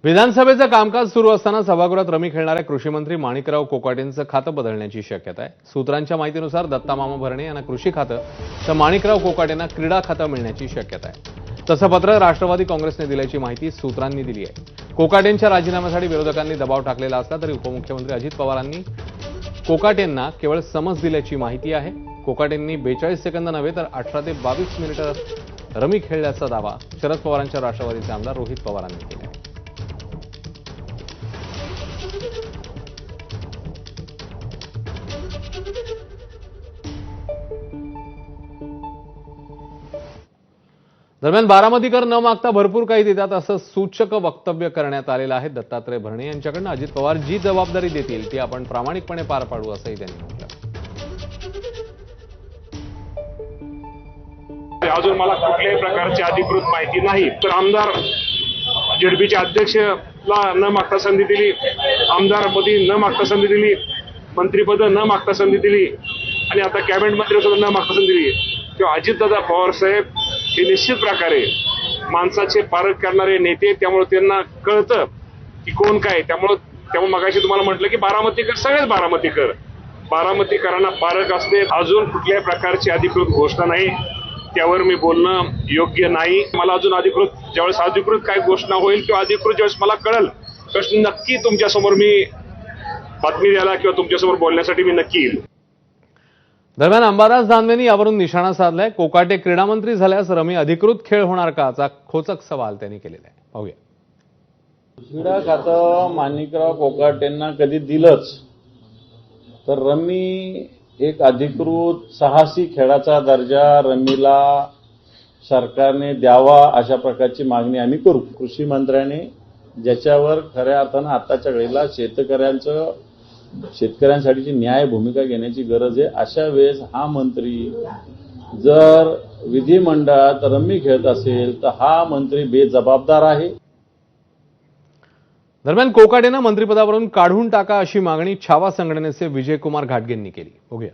विधानसभेचं कामकाज सुरू असताना सभागृहात रमी खेळणाऱ्या कृषी मंत्री माणिकराव कोकाटेंचं खातं बदलण्याची शक्यता आहे। सूत्रांच्या माहितीनुसार दत्ता मामा भरणे यांना कृषी खातं तर माणिकराव कोकाटेंना क्रीडा खातं मिळण्याची शक्यता आहे। तसं पत्र राष्ट्रवादी काँग्रेसने दिल्याची माहिती सूत्रांनी दिली आहे। कोकाटेंच्या राजीनाम्यासाठी विरोधकांनी दबाव टाकलेला असला तरी उपमुख्यमंत्री अजित पवारांनी कोकाटेंना केवळ समज दिल्याची माहिती आहे। कोकाटेंनी 42 सेकंद नव्हे तर 18 ते 22 मिनिटं रमी खेळल्याचा दावा शरद पवारांच्या राष्ट्रवादीचे आमदार रोहित पवारांनी केला आहे। दरम्यान बारामतीकर न मागता भरपूर काही देतात असं सूचक वक्तव्य करण्यात आलेलं आहे। दत्तात्रय भरणे यांच्याकडून अजित पवार जी जबाबदारी देतील ती आपण प्रामाणिकपणे पार पाडू असंही त्यांनी म्हटलं। अजून मला कुठल्याही प्रकारची अधिकृत माहिती नाही, तर आमदार झेडपीचे अध्यक्षला न मागता संधी दिली, आमदारपदी न मागता संधी दिली, मंत्रिपद न मागता संधी दिली आणि आता कॅबिनेट मंत्री सुद्धा न मागता संधी दिली। किंवा अजितदादा पवार साहेब हे निश्चित प्रकारे माणसाचे पारख करणारे नेते, त्यामुळे त्यांना कळतं की कोण काय। त्यामुळे मगाशी तुम्हाला म्हटलं की बारामतीकर सगळेच बारामतीकरांना पारख असते। अजून कुठल्याही प्रकारची अधिकृत घोषणा नाही, त्यावर मी बोलणं योग्य नाही। मला अजून ज्यावेळेस अधिकृत काय घोषणा होईल किंवा अधिकृत ज्यावेळेस मला कळेल तर नक्की तुमच्यासमोर मी बातमी द्यायला किंवा तुमच्यासमोर बोलण्यासाठी मी नक्की येईल। दरम्यान अंबादास दानवेंनी यावरून निशाणा साधलाय। कोकाटे क्रीडा मंत्री झाल्यास रमी अधिकृत खेळ होणार का असा खोचक सवाल त्यांनी केलेला आहे। पाहूया। क्रीडा खातं माणिकराव कोकाटेंना कधी दिलंच तर रमी एक अधिकृत साहसी खेळाचा दर्जा रमीला सरकारने द्यावा अशा प्रकारची मागणी आम्ही करू। कृषी मंत्र्याने ज्याच्यावर खऱ्या अर्थानं आताच्या वेळेला शेतकऱ्यांसाठीची न्याय भूमिका घेण्याची गरज आहे, अशा वेळेस हा मंत्री जर विधिमंडळात रमी खेळत असेल तर हा मंत्री बेजबाबदार आहे। दरम्यान कोकाटेंना मंत्रिपदावरून काढून टाका अशी मागणी छावा संघटनेचे विजयकुमार घाटगेंनी केली। बघूया।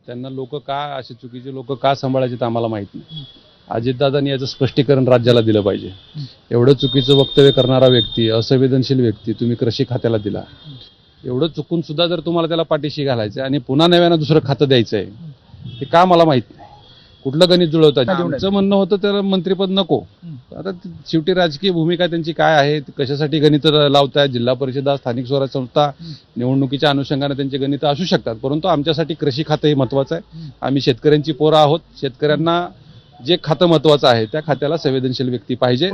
त्यांना असे चुकीचे लोक का सांभाळायचे आम्हाला माहित नाही। अजितदादांनी याचं स्पष्टीकरण राज्याला दिलं पाहिजे। एवढं चुकीचं वक्तव्य करणारा व्यक्ती, असंवेदनशील व्यक्ती तुम्ही कृषी खात्याला दिला, एवढं चुकून सुद्धा जर तुम्हाला त्याला पाठीशी घालायचं आणि पुन्हा नव्यानं दुसरं खातं द्यायचंय हे का मला माहित नाही। कुठलं गणित जुळवतात? आमचं म्हणणं होतं त्याला मंत्रिपद नको। आता शेवटी राजकीय भूमिका त्यांची काय आहे, कशासाठी गणित लावतायत? जिल्हा परिषदा, स्थानिक स्वराज्य संस्था निवडणुकीच्या अनुषंगाने त्यांचे गणित असू शकतात, परंतु आमच्यासाठी कृषी खातं हे महत्वाचं आहे। आम्ही शेतकऱ्यांची पोरं आहोत। शेतकऱ्यांना जे खातं महत्वाचं आहे त्या खात्याला संवेदनशील व्यक्ती पाहिजे।